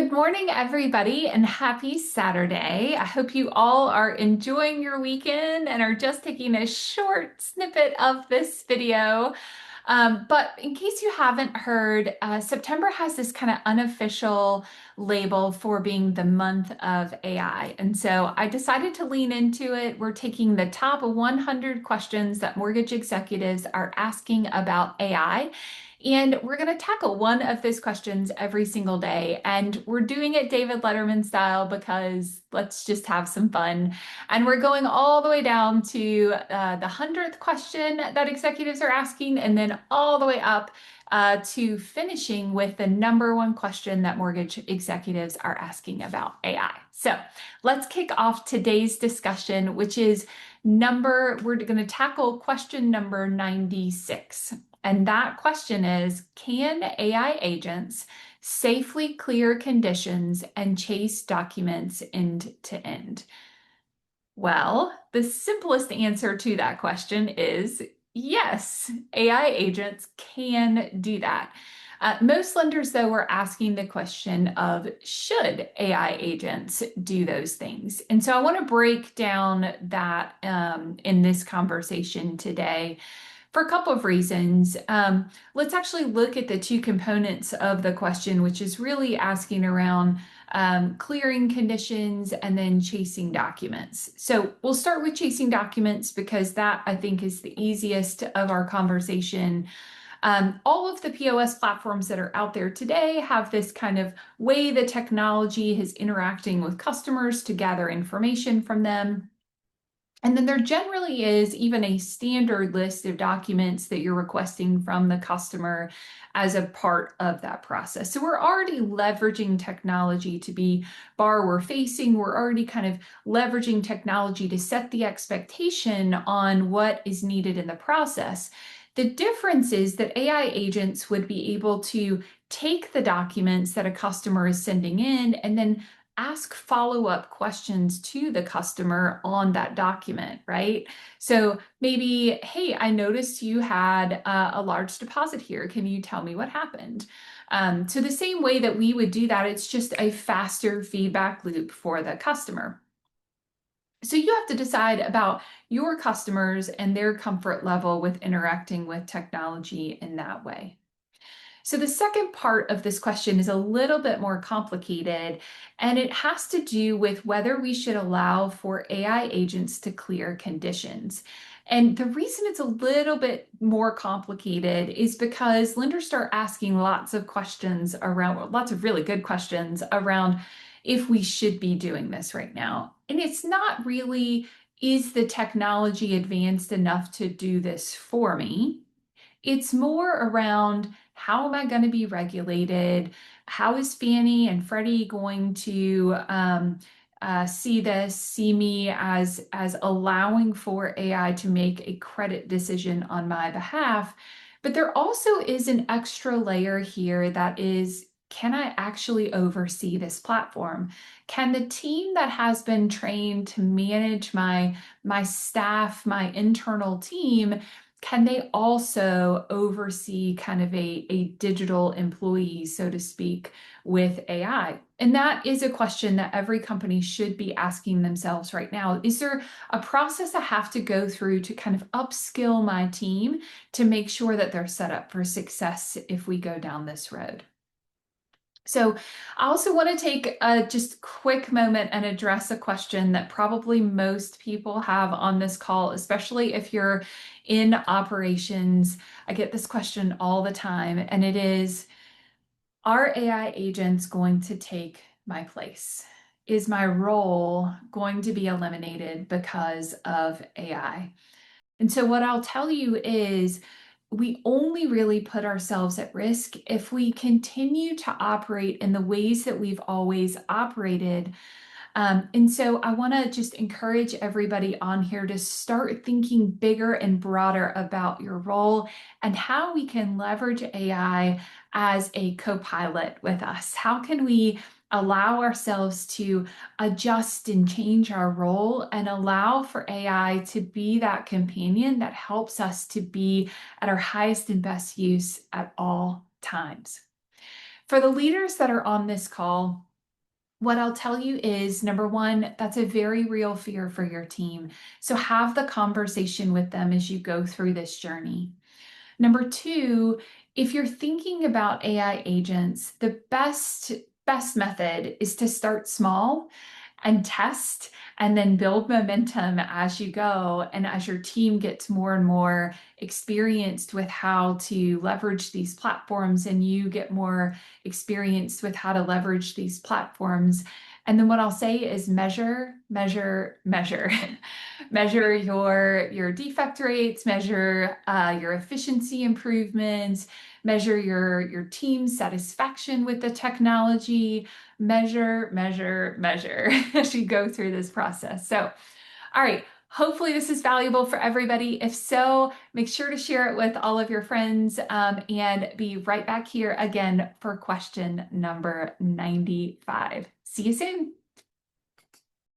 Good morning, everybody, and happy Saturday. I hope you all are enjoying your weekend and are just taking a short snippet of this video. But in case you haven't heard, September has this kind of unofficial label for being the month of AI. And so I decided to lean into it. We're taking the top 100 questions that mortgage executives are asking about AI. And we're going to tackle one of those questions every single day. And we're doing it David Letterman style because let's just have some fun. And we're going all the way down to the 100th question that executives are asking, and then all the way up to finishing with the number one question that mortgage executives are asking about AI. So let's kick off today's discussion, which is we're going to tackle question number 96. And that question is, can AI agents safely clear conditions and chase documents end to end? Well, the simplest answer to that question is yes, AI agents can do that. Most lenders, though, are asking the question of should AI agents do those things? And so I want to break down that in this conversation today for a couple of reasons. Let's actually look at the two components of the question, which is really asking around clearing conditions and then chasing documents. So we'll start with chasing documents because that I think is the easiest of our conversation. All of the POS platforms that are out there today have this kind of way the technology is interacting with customers to gather information from them. And then there generally is even a standard list of documents that you're requesting from the customer as a part of that process. So we're already leveraging technology to be borrower facing. We're already kind of leveraging technology to set the expectation on what is needed in the process. The difference is that AI agents would be able to take the documents that a customer is sending in and then ask follow-up questions to the customer on that document, right? So maybe, hey, I noticed you had a large deposit here. Can you tell me what happened? So the same way that we would do that, it's just a faster feedback loop for the customer. So you have to decide about your customers and their comfort level with interacting with technology in that way. So the second part of this question is a little bit more complicated, and it has to do with whether we should allow for AI agents to clear conditions. And the reason it's a little bit more complicated is because lenders start asking lots of questions around, lots of really good questions around if we should be doing this right now. And it's not really, is the technology advanced enough to do this for me? It's more around how am I going to be regulated? How is Fannie and Freddie going to see me as allowing for AI to make a credit decision on my behalf? But there also is an extra layer here that is, can I actually oversee this platform? Can the team that has been trained to manage my staff, my internal team, can they also oversee kind of a digital employee, so to speak, with AI? And that is a question that every company should be asking themselves right now. Is there a process I have to go through to kind of upskill my team to make sure that they're set up for success if we go down this road? So I also want to take a just quick moment and address a question that probably most people have on this call, especially if you're in operations. I get this question all the time, and it is, are AI agents going to take my place? Is my role going to be eliminated because of AI? And so what I'll tell you is we only really put ourselves at risk if we continue to operate in the ways that we've always operated. And so I want to just encourage everybody on here to start thinking bigger and broader about your role and how we can leverage AI as a co-pilot with us. How can we allow ourselves to adjust and change our role and allow for AI to be that companion that helps us to be at our highest and best use at all times? For the leaders that are on this call, What I'll tell you is number one, that's a very real fear for your team. So have the conversation with them as you go through this journey. Number two, if you're thinking about AI agents, the best method is to start small and test and then build momentum as you go and as your team gets more and more experienced with how to leverage these platforms and you get more experienced with how to leverage these platforms. And then what I'll say is measure, measure, measure. Measure your defect rates, measure your efficiency improvements, measure your team's satisfaction with the technology, measure, measure, measure as you go through this process. So, all right. Hopefully this is valuable for everybody. If so, make sure to share it with all of your friends and be right back here again for question number 95. See you soon.